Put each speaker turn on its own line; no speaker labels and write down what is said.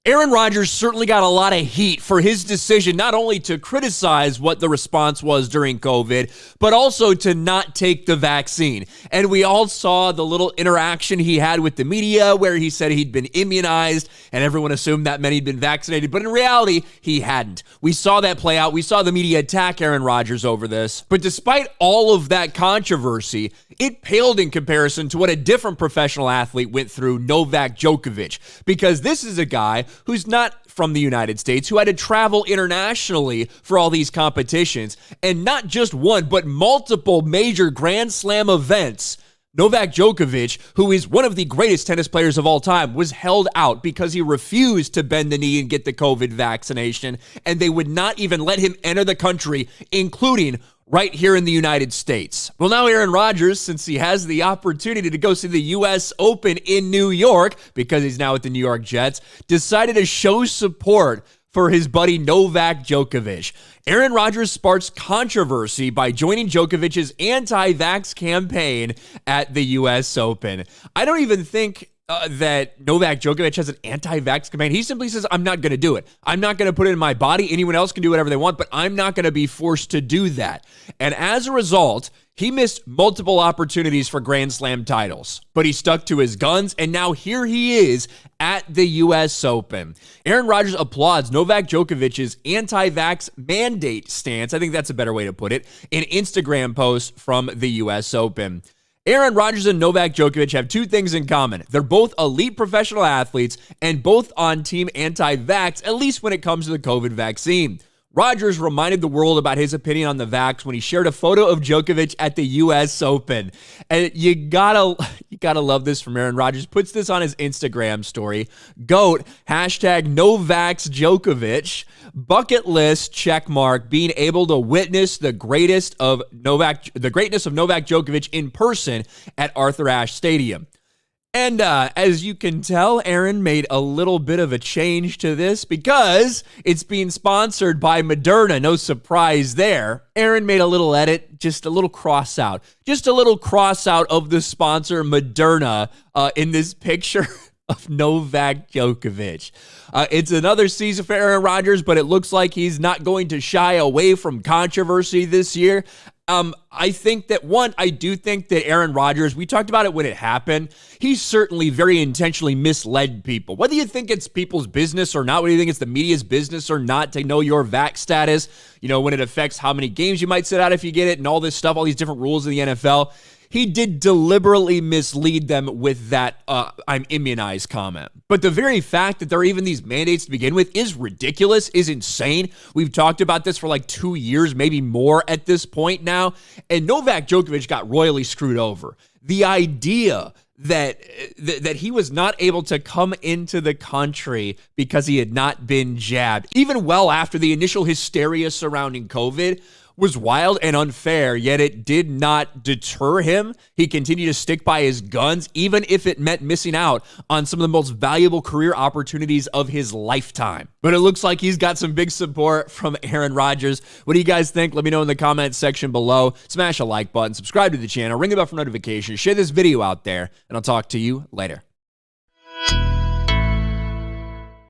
Aaron Rodgers certainly got a lot of heat for his decision not only to criticize what the response was during COVID, but also to not take the vaccine. And we all saw the little interaction he had with the media where he said he'd been immunized and everyone assumed that meant he'd been vaccinated. But in reality, he hadn't. We saw that play out. We saw the media attack Aaron Rodgers over this. But despite all of that controversy, it paled in comparison to what a different professional athlete went through, Novak Djokovic, because this is a guy who's not from the United States, who had to travel internationally for all these competitions, and not just one, but multiple major Grand Slam events. Novak Djokovic, who is one of the greatest tennis players of all time, was held out because he refused to bend the knee and get the COVID vaccination, and they would not even let him enter the country, including right here in the United States. Well, now Aaron Rodgers, since he has the opportunity to go see the U.S. Open in New York, because he's now with the New York Jets, decided to show support for his buddy Novak Djokovic. Aaron Rodgers sparks controversy by joining Djokovic's anti-vax campaign at the U.S. Open. I don't even think that Novak Djokovic has an anti-vax campaign. He simply says, I'm not going to do it. I'm not going to put it in my body. Anyone else can do whatever they want, but I'm not going to be forced to do that. And as a result, he missed multiple opportunities for Grand Slam titles, but he stuck to his guns, and now here he is at the U.S. Open. Aaron Rodgers applauds Novak Djokovic's anti-vax mandate stance, I think that's a better way to put it, in Instagram posts from the U.S. Open. Aaron Rodgers and Novak Djokovic have two things in common. They're both elite professional athletes and both on team anti-vax, at least when it comes to the COVID vaccine. Rodgers reminded the world about his opinion on the vax when he shared a photo of Djokovic at the U.S. Open. And you gotta love this from Aaron Rodgers. Puts this on his Instagram story. GOAT, hashtag #NoVax Djokovic. Bucket list check mark, being able to witness the greatness of Novak Djokovic in person at Arthur Ashe Stadium. And as you can tell, Aaron made a little bit of a change to this because it's being sponsored by Moderna. No surprise there. Aaron made a little edit, just a little cross out. Just a little cross out of the sponsor Moderna in this picture of Novak Djokovic. It's another season for Aaron Rodgers, but it looks like he's not going to shy away from controversy this year. I think that I do think that Aaron Rodgers, we talked about it when it happened, he certainly very intentionally misled people. Whether you think it's people's business or not, whether you think it's the media's business or not to know your vax status, when it affects how many games you might sit out if you get it and all this stuff, all these different rules in the NFL, he did deliberately mislead them with that I'm immunized comment. But the very fact that there are even these mandates to begin with is ridiculous, is insane. We've talked about this for like 2 years, maybe more at this point now. And Novak Djokovic got royally screwed over. The idea that he was not able to come into the country because he had not been jabbed, even well after the initial hysteria surrounding COVID, was wild and unfair, yet it did not deter him. He continued to stick by his guns, even if it meant missing out on some of the most valuable career opportunities of his lifetime. But it looks like he's got some big support from Aaron Rodgers. What do you guys think? Let me know in the comments section below. Smash a like button, subscribe to the channel, ring the bell for notifications, share this video out there, and I'll talk to you later.